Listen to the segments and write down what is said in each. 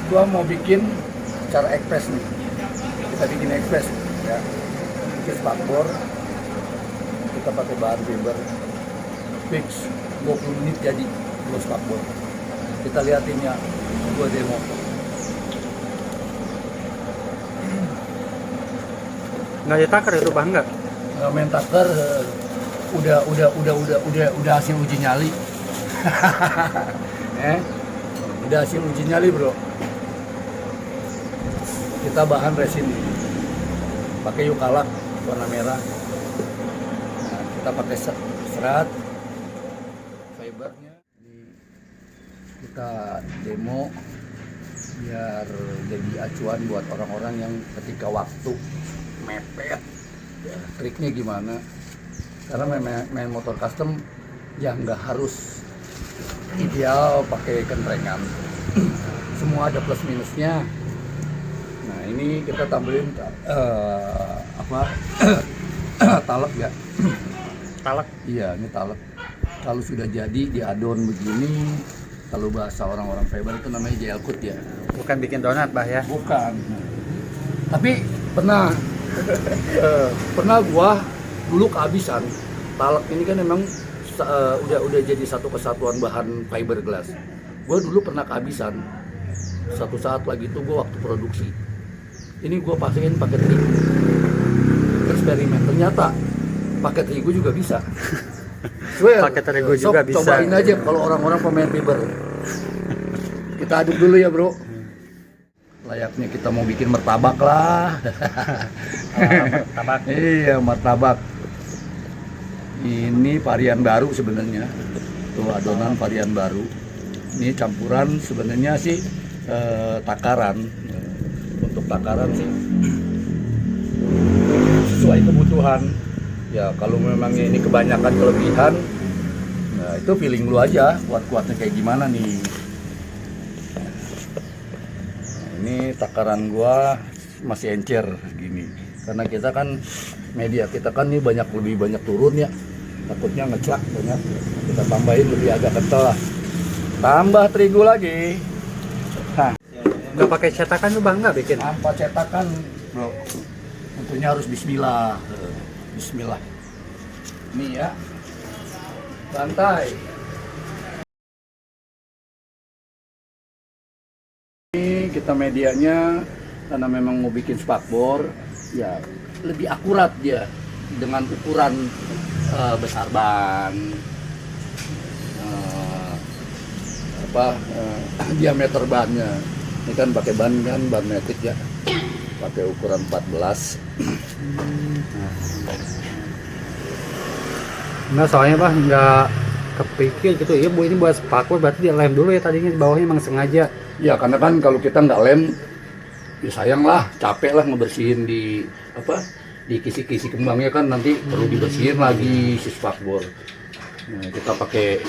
Gua mau bikin cara ekspres nih. Kita bikin ekspres ya. Bikin spakbor. Kita pakai bahan fiber fix 20 menit jadi dua spakbor. Kita liatin ya, gua demo. Nggak ditakar itu bang nggak? Nggak main taker, udah hasil uji nyali. Udah hasil uji nyali bro. Kita bahan resin, pakai Eukalak warna merah. Nah, kita pakai serat fibernya. Kita demo biar jadi acuan buat orang-orang yang ketika waktu mepet ya, triknya gimana. Karena main motor custom ya nggak harus ideal pakai kentrengan. Semua ada plus minusnya. Nah ini kita tambahin talek ya. Talak. Iya ini talek. Kalau sudah jadi diadon begini, kalau bahasa orang-orang fiber itu namanya gel coat ya. Bukan bikin donat bah ya? Bukan. Tapi pernah pernah gua dulu kehabisan talek ini kan emang udah jadi satu kesatuan bahan fiberglass. Gua dulu pernah kehabisan satu saat lagi itu gua waktu produksi. Ini gua pasangin pakai terigu. Eksperimen ternyata pakai terigu juga bisa. Pakai terigu juga bisa. Cobain aja kalau orang-orang pemain fiber. Kita aduk dulu ya bro. Layaknya kita mau bikin martabak lah. Martabak. Iya martabak. Ini varian baru sebenarnya. Tuh adonan varian baru. Ini campuran sebenarnya sih takaran. Untuk takaran sih sesuai kebutuhan. Ya kalau memang ini kebanyakan kelebihan, nah itu feeling lu aja kuat-kuatnya kayak gimana nih. Ini takaran gua masih encer gini karena kita kan media kita kan nih lebih banyak turun ya, takutnya ngeclak banyak. Kita tambahin lebih agak kental lah, tambah terigu lagi. Nah, Nggak pakai cetakan tuh bang nggak bikin? tanpa cetakan bro, tentunya harus bismillah. Bismillah nih ya, santai. Ini kita medianya karena memang mau bikin spakbor ya lebih akurat dia dengan ukuran besar ban, diameter bannya. Ini kan pakai ban metik ya, pakai ukuran 14. Nggak, soalnya bah nggak kepikir gitu. Iya bu, ini buat spakbor berarti dia lem dulu ya tadinya di bawahnya emang sengaja. Ya karena kan kalau kita nggak lem, ya sayang lah, capek lah ngebersihin di kisi-kisi kembangnya kan nanti perlu dibersihin lagi si spakbor. Nah, kita pakai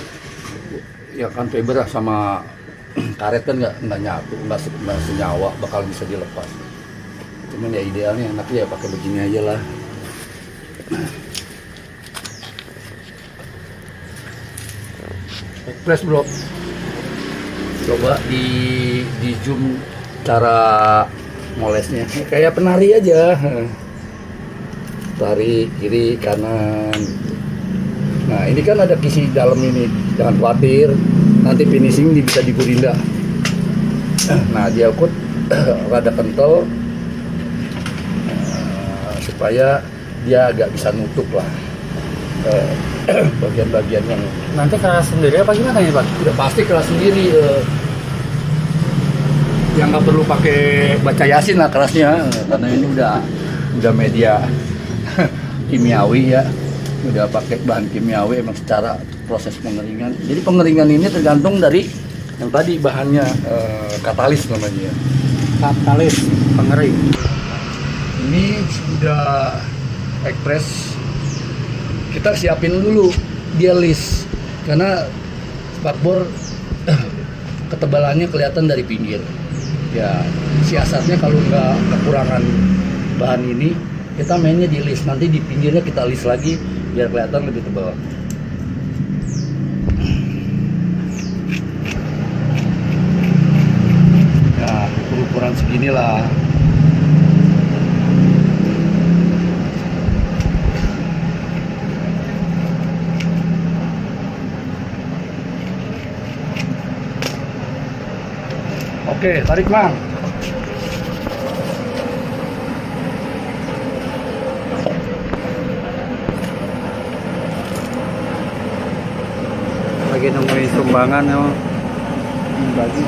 ya kan fiber sama karet kan nggak nyatu, nggak senyawa, bakal bisa dilepas. Cuman ya idealnya enaknya ya pakai begini aja lah. Ekspres bro. Coba di zoom cara molesnya kayak penari aja. Tarik kiri kanan. Nah ini kan ada kisi dalam ini, jangan khawatir nanti finishing bisa di gurinda. Nah dia ikut rada kental supaya dia agak bisa nutup lah bagian-bagian yang Nanti keras sendiri apa gimana ya pak? udah pasti keras sendiri. Yang nggak perlu pakai baca yasin lah kerasnya, karena ini udah media kimiawi ya, udah pakai bahan kimiawi emang secara proses pengeringan. Jadi pengeringan ini tergantung dari yang tadi bahannya katalis namanya. Katalis pengering. Ini sudah ekspres, kita siapin dulu dia list karena spakbor ketebalannya kelihatan dari pinggir. Ya siasatnya kalau nggak kekurangan bahan ini kita mainnya di list, nanti di pinggirnya kita list lagi biar kelihatan lebih tebal. Nah ukuran segini lah. Oke, tarik Mang. Lagi nemuin sumbangan emang. Bagi.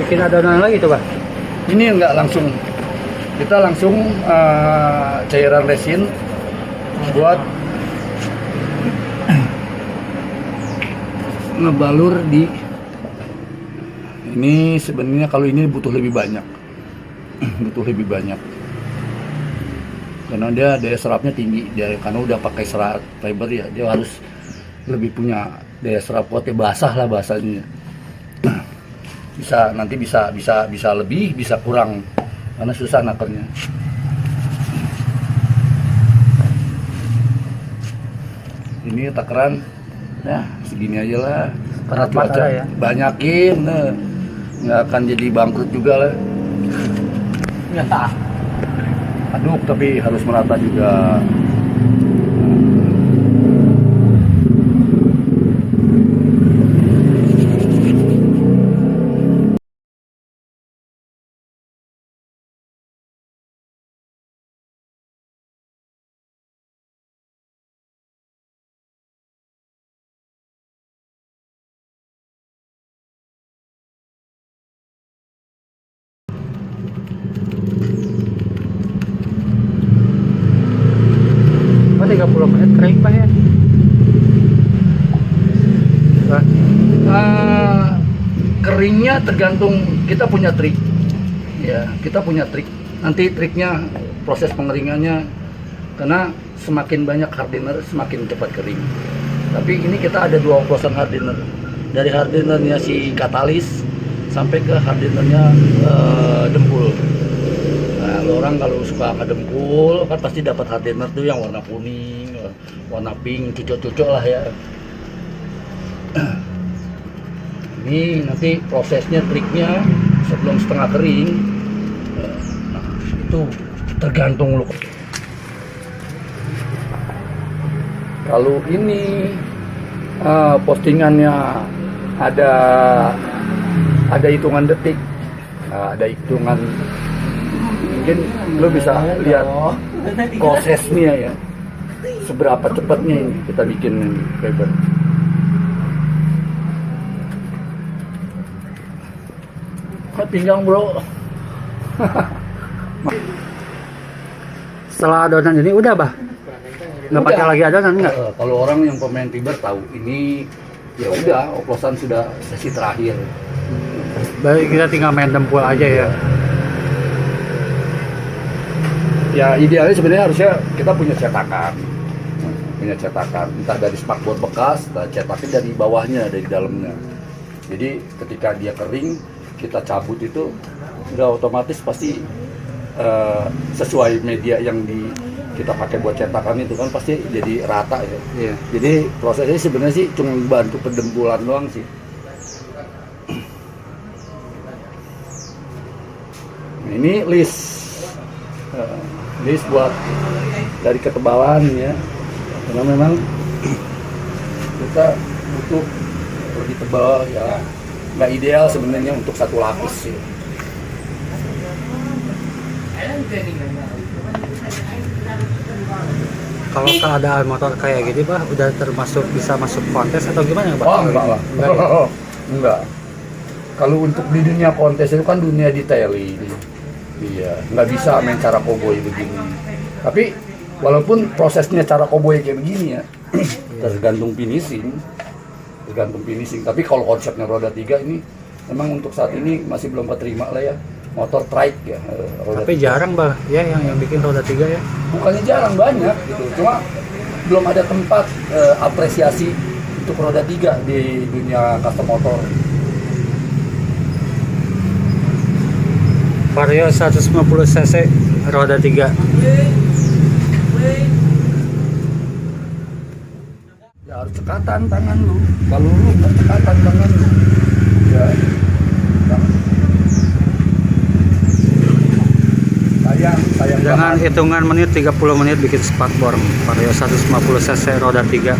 Bikin adonan lagi tuh, Pak. Ini enggak langsung. Kita langsung cairan resin buat ngebalur di ini. Sebenarnya kalau ini butuh lebih banyak. Butuh lebih banyak. Karena dia daya serapnya tinggi, dia karena udah pakai serat fiber ya, dia harus lebih punya daya serap kuatnya, basah lah bahasanya. Bisa nanti bisa lebih, bisa kurang karena susah nakernya. Ini takaran ya segini aja lah, karena cuaca ya. banyakin, nggak akan jadi bangkrut juga lah. Ya tak. Aduk tapi harus merata juga. Oh, 30 menit kering, Pak ya. Pak. Keringnya tergantung, kita punya trik ya, kita punya trik. Nanti triknya proses pengeringannya, karena semakin banyak hardener semakin cepat kering. Tapi ini kita ada 2 oplosan hardener, dari hardenernya si katalis sampai ke hardenernya dempul. Nah, orang kalau suka ngedempul kan pasti dapat hardener tuh yang warna kuning, warna pink, cucuk-cucuk lah ya. Ini nanti prosesnya, triknya sebelum setengah kering, nah, itu tergantung lu. Kalau ini postingannya ada hitungan detik, ada hitungan, mungkin lo bisa lihat prosesnya ya, seberapa cepatnya ini kita bikin fiber. Pinggang bro. Setelah adonan ini udah, Bah? Nggak pakai lagi adonan nggak? Kalau orang yang pemain fiber tahu ini ya udah oplosan sudah sesi terakhir. Baik, kita tinggal main dempul aja ya. Ya idealnya sebenarnya harusnya kita punya cetakan, entah dari spakbor bekas, entah cetakin dari bawahnya, dari dalamnya. Jadi ketika dia kering, kita cabut itu udah otomatis pasti sesuai media yang kita pakai buat cetakan itu kan pasti jadi rata ya. Iya. Jadi prosesnya sebenarnya sih cuma bantu pendempulan doang sih. Nah, ini list buat dari ketebalan ya, karena memang kita butuh lebih tebal ya, nggak ideal sebenarnya untuk satu lapis sih. Kalau keadaan motor kayak gini, Bah, udah termasuk bisa masuk kontes atau gimana, Pak? Oh enggak lah. Enggak ya? Enggak. Kalau untuk di dunia kontes itu kan dunia detailing. Iya, nggak bisa main cara koboi begini. Tapi walaupun prosesnya cara koboi kayak begini ya, tergantung finishing. Tapi kalau konsepnya roda 3 ini memang untuk saat ini masih belum keterima lah ya. Motor trike ya. Tapi jarang, Bah, ya yang bikin roda 3 ya. Bukannya jarang, banyak gitu. Cuma belum ada tempat apresiasi untuk roda 3 di dunia custom motor. Vario 150 cc roda 3. Ya harus cekatan tangan lu. Kalau lu nggak cekatan tangan lu, ya sayang Dengan banget. hitungan menit 30 menit bikin spakbor Vario 150 cc roda 3.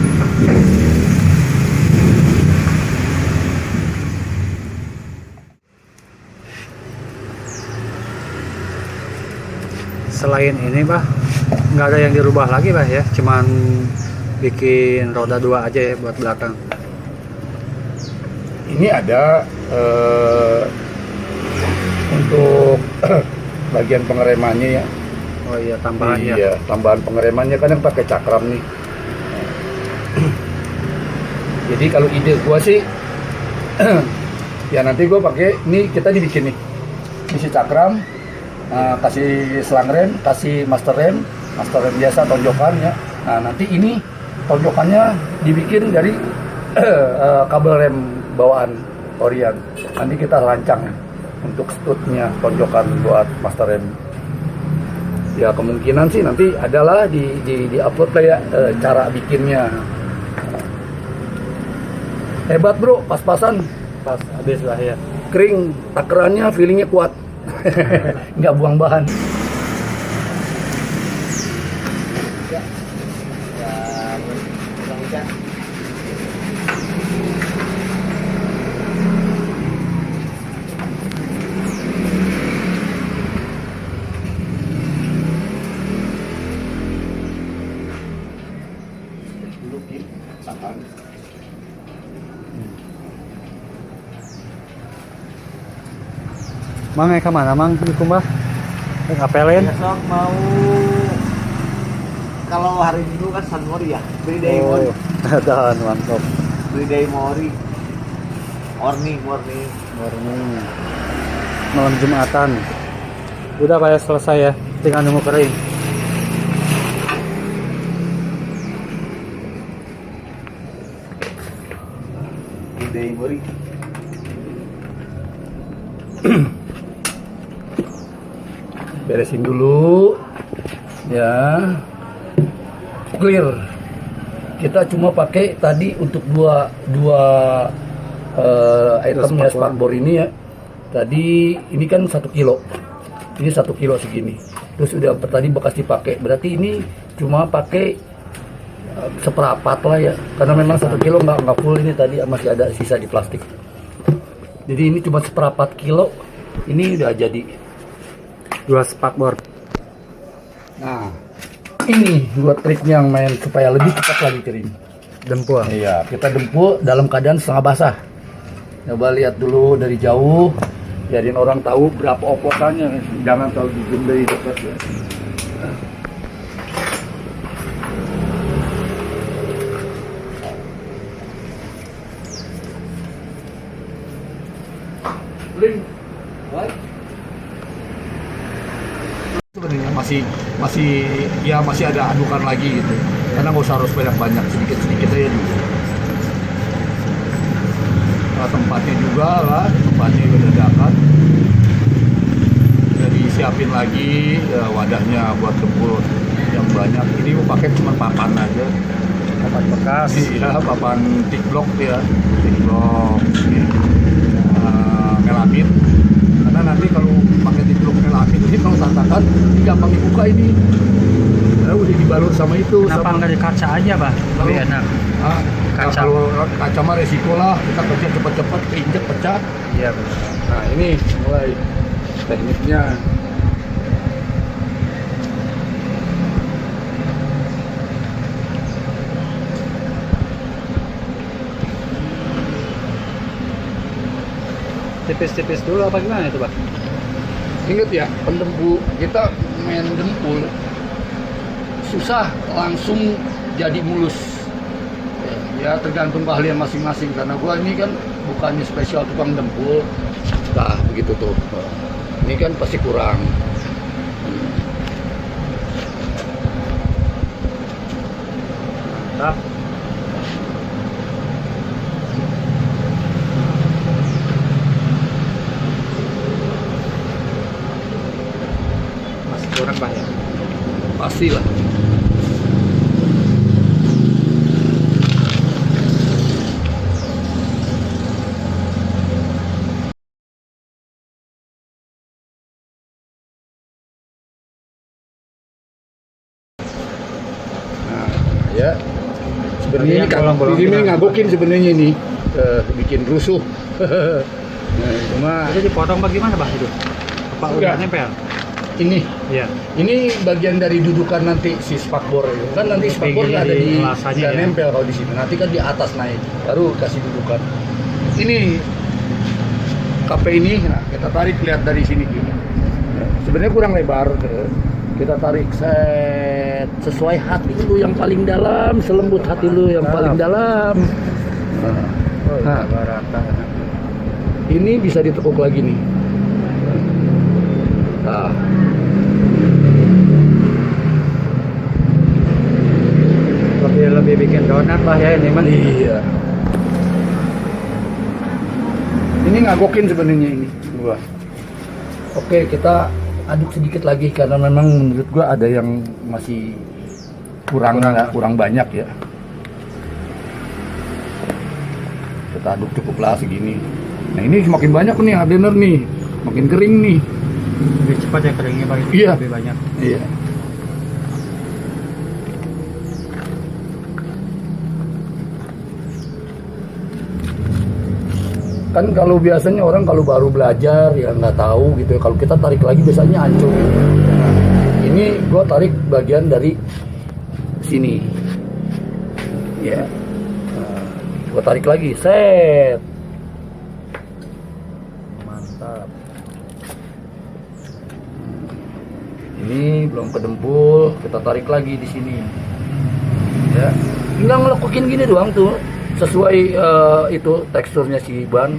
Selain ini bah, nggak ada yang dirubah lagi bah ya, cuman bikin roda 2 aja ya buat belakang. Ini ada untuk bagian pengeremannya ya. Oh iya, tambahannya. Iya, tambahan pengeremannya kan yang pakai cakram nih. Jadi kalau ide gua sih ya nanti gua pakai ini, kita dibikin nih isi cakram, kasih selang rem, kasih master rem biasa tonjokan ya. Nah nanti ini tonjokannya dibikin dari kabel rem bawaan Orion. Nanti kita rancang ya untuk stutnya tonjokan buat master rem. Ya kemungkinan sih nanti adalah di upload lah ya cara bikinnya. Hebat bro, pas-pasan, Pas habis lah ya. kering, takerannya feelingnya kuat, nggak buang bahan. Mang ke mana mang di kumbah? Ngapelin? Besok mau kalau hari Minggu kan San Mori ya, Free Day Mori, Dan mantap. Free Day Mori, morning. Malam Jumatan. Udah Pak ya, selesai ya, tinggal nunggu kering. Free Day Mori. Beresin dulu ya, clear. Kita cuma pakai tadi untuk dua item ya, spakbor ini ya. Tadi ini kan 1 kilo, ini 1 kilo segini. Terus udah tadi bekas dipakai, berarti ini cuma pakai seperapat lah ya, karena memang 1 kilo nggak full, ini tadi masih ada sisa di plastik. Jadi ini cuma seperapat kilo, ini udah jadi. 2 spakbor. Nah, ini buat triknya yang main supaya lebih cepat lagi kering. Dempul. Iya, kita dempul dalam keadaan setengah basah. Coba lihat dulu dari jauh, biarin orang tahu berapa oposannya. Jangan terlalu zoom dari dekat ya. Bling, what? Sebenarnya masih ada adukan lagi gitu, karena nggak usah harus banyak sedikit aja dulu. Nah, tempatnya juga lah, tempatnya udah dadakan, udah disiapin lagi ya, wadahnya buat dempul yang banyak. Ini mau pakai cuma papan aja, Papan bekas. iya, papan thick block ya, thick block ini, melamine. Karena nanti kalau pakai thick block melamine ini kalau tatakan gampang dibuka ini. Karena udah dibalut sama itu. Kenapa sama, nggak di kaca aja bah? Lebih enak. Kaca. Kalau kaca mah resiko lah, kita kerja cepat-cepat, keinjek pecah. Iya benar. Nah ini mulai tekniknya. Tipis-tipis dulu apa gimana itu bah? Ingat ya, pendempul kita main dempul susah langsung jadi mulus. Ya tergantung keahlian masing-masing, karena gua ini kan bukannya spesial tukang dempul. Nah begitu tuh. Ini kan pasti kurang. Mantap. Masih kurang bah ya? Pastilah. ya. Sebenarnya Yang bolong-bolong ini itu ngagokin sebenarnya ini, bikin rusuh. Nah, cuma Itu dipotong bagaimana bah itu? Apa udah Enggak. nempel? ini Iya. bagian dari dudukan nanti si spakbor itu kan, nanti spakbor Pinggirnya ada di di lasanya nggak ya. nempel kalau di sini, nanti kan di atas naik baru kasih dudukan. Ini KP ini, nah kita tarik lihat dari sini gini. Nah, sebenarnya kurang lebar, kita tarik set sesuai hati lu yang paling dalam, selembut hati lu yang paling dalam. Nah, rata. ini bisa ditekuk lagi nih. Nah, Lebih bikin donat bah ya ini mah. iya. Ini ngagokin sebenarnya ini gua. Oke, kita aduk sedikit lagi karena memang menurut gua ada yang masih kurang banyak ya. Kita aduk cukuplah segini. Nah, ini semakin banyak nih hardener nih, makin kering nih. Lebih cepat ya keringnya pak itu. Iya. Lebih banyak. Iya. Kan kalau biasanya orang kalau baru belajar ya nggak tahu gitu ya. Kalau kita tarik lagi biasanya hancur. Nah, ini gua tarik bagian dari sini. Ya. Nah, gua tarik lagi, set. Mantap. Ini belum kedempul, kita tarik lagi di sini. Ya, tinggal ngelekukin gini doang tuh, sesuai itu teksturnya si ban.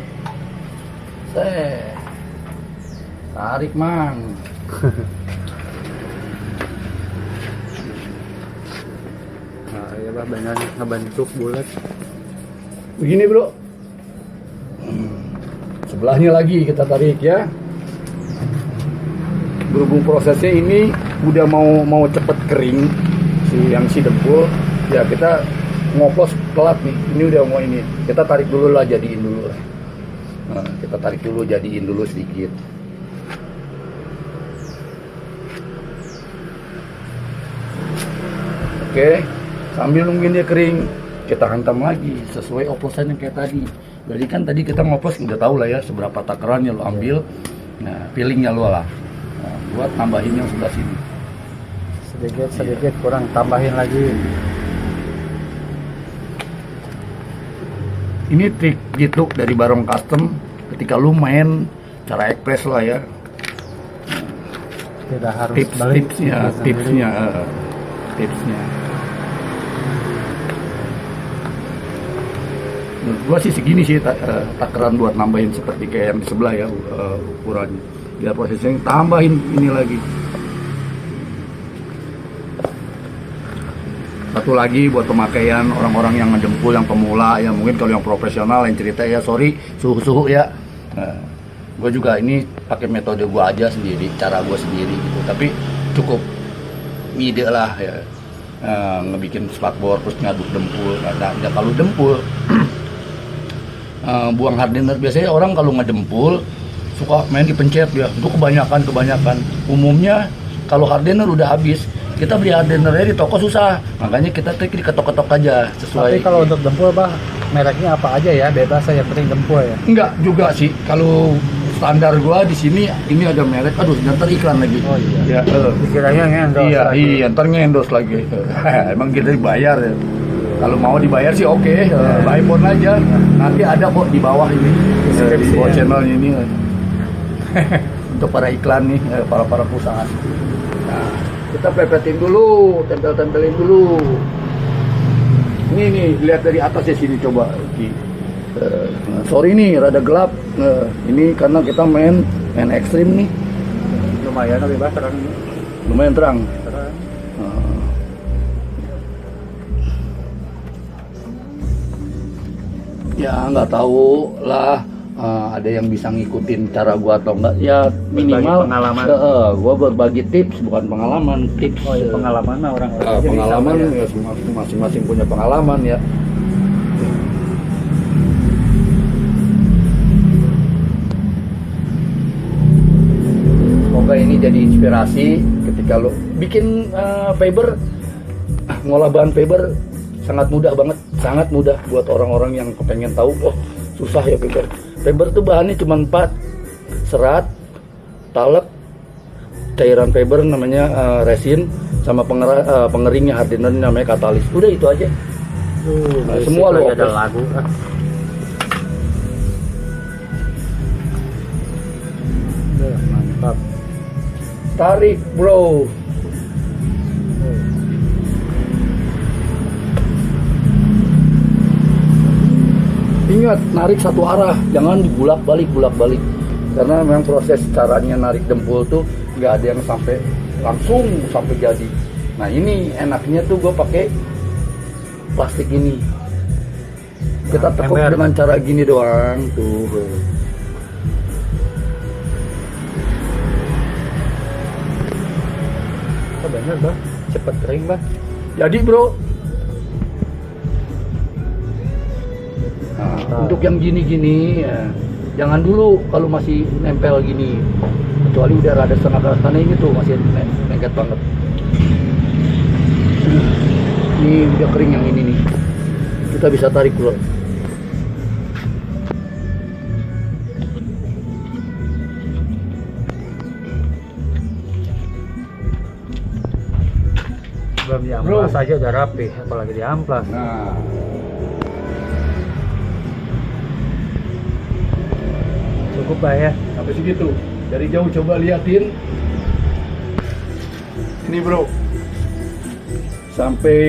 Tarik mang. Nah, ya bah benar ngebentuk bulat. Begini bro. Sebelahnya lagi kita tarik ya. Berhubung prosesnya ini udah mau cepet kering si dempul, ya kita ngoplos telat nih. Ini udah mau ini, kita tarik dulu lah, jadiin dulu lah. Nah, kita tarik dulu, jadiin dulu sedikit. Oke, sambil nungguin dia kering, kita hantam lagi sesuai oplosan yang kayak tadi. Jadi kan tadi kita ngoplos udah tahu lah ya seberapa takarannya lo ambil. Nah, feelingnya lo lah. Nah, buat tambahin yang sebelah sini. Sedikit kurang, tambahin lagi. Ini trik gitu dari Barong Custom ketika lu main cara ekspres lah ya. Tidak harus balik. Tipsnya. Menurut gua sih segini sih takaran buat nambahin seperti kayak yang di sebelah ya, ukurannya. Biar prosesnya tambahin ini lagi. Satu lagi buat pemakaian orang-orang yang ngedempul, yang pemula ya, mungkin kalau yang profesional yang cerita ya sorry suhu-suhu ya. Nah, gue juga ini pakai metode gue aja sendiri, cara gue sendiri gitu. Tapi cukup ide lah ya, ngebikin spakbor terus ngaduk dempul. Nah, kalau dempul buang hardener, biasanya orang kalau ngedempul suka main dipencet ya. Itu kebanyakan. Umumnya kalau hardener udah habis, kita beli hardenernya di toko susah, makanya kita trik diketok-ketok aja sesuai. Tapi kalau untuk dempul bah, mereknya apa aja ya, bebas saya, yang penting dempul ya. Enggak juga sih, kalau standar gua di sini ini ada merek, aduh ntar iklan lagi. Oh iya. Ya, Dikiranya ngendorse iya, lagi. iya, ntar ngendos lagi. Emang kita dibayar ya. Kalau mau dibayar sih oke, buy phone aja. Nanti ada kok di bawah ini, di bawah channel ini. Untuk para iklan nih, para perusahaan. Nah, kita pepetin dulu, tempel-tempelin dulu. Ini nih, lihat dari atas ya sini coba. Sorry nih, rada gelap. Ini karena kita main ekstrim nih. Lumayan lebih bah terang. Lumayan terang. Ya nggak tahu lah, ada yang bisa ngikutin cara gua atau enggak ya, minimal pengalaman. Gua berbagi tips, bukan pengalaman, tips. Oh ya, pengalaman mah orang Pengalaman ya, masing-masing punya pengalaman ya. Semoga ini jadi inspirasi ketika lo bikin fiber, ngolah bahan fiber sangat mudah banget, sangat mudah buat orang-orang yang kepengen tahu. Oh, susah ya fiber. Fiber tuh bahannya cuma 4: serat, talek, cairan fiber namanya resin, sama pengeringnya hardener namanya katalis. Udah itu aja. Nah, semua lo ada lagu. Mantap. Tarik, bro. Ingat, narik satu arah, jangan dibulak-balik, karena memang proses caranya narik dempul tuh nggak ada yang sampai langsung sampai jadi. Nah ini enaknya tuh gue pakai plastik ini. Kita tekuk ember. dengan cara gini doang tuh. Oh, bener bah, cepet kering bah. Jadi bro, nah, untuk yang gini-gini ya, jangan dulu kalau masih nempel gini, kecuali udah rada setengah karena ini tuh masih lengket banget. Ini udah kering yang ini nih, kita bisa tarik bro. Belum di amplas aja udah rapi, apalagi di amplas. Nah, Cukup bah ya. sampai segitu. Dari jauh coba liatin. Ini bro, sampai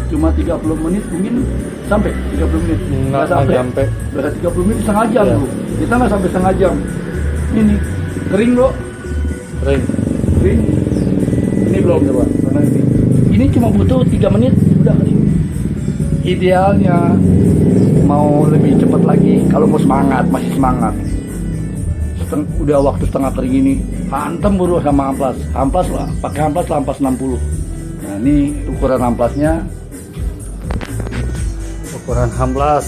cuma 30 menit mungkin, sampai 30 menit. Nggak sampai. Udah 30 menit setengah jam Iya. bro. Kita nggak sampai setengah jam. Ini kering bro, Kering. kering. Ini belum coba, karena ini cuma butuh 3 menit udah kering. Idealnya mau lebih cepat lagi kalau mau semangat, masih semangat. Udah waktu setengah kering ini, hantem buru sama amplas. Amplas lah, pakai amplas lah, amplas 60. Nah ini ukuran amplasnya. Ukuran amplas.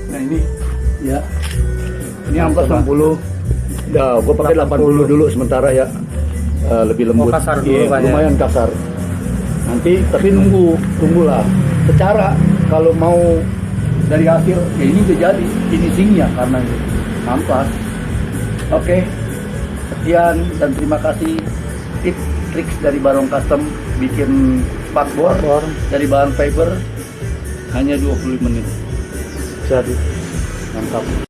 Nah ini ya, ini amplas 60. Udah, gue pakai 80 dulu sementara ya. Lebih lembut. Oh, kasar dulu, Iya, Pak, ya? lumayan kasar. Nanti tapi tunggulah. Secara kalau mau dari hasil ya ini udah jadi finishingnya karena ini amplas. Oke, sekian dan terima kasih tips triks dari Barong Custom bikin spakbor dari bahan fiber hanya 20 menit. Jadi Mantap.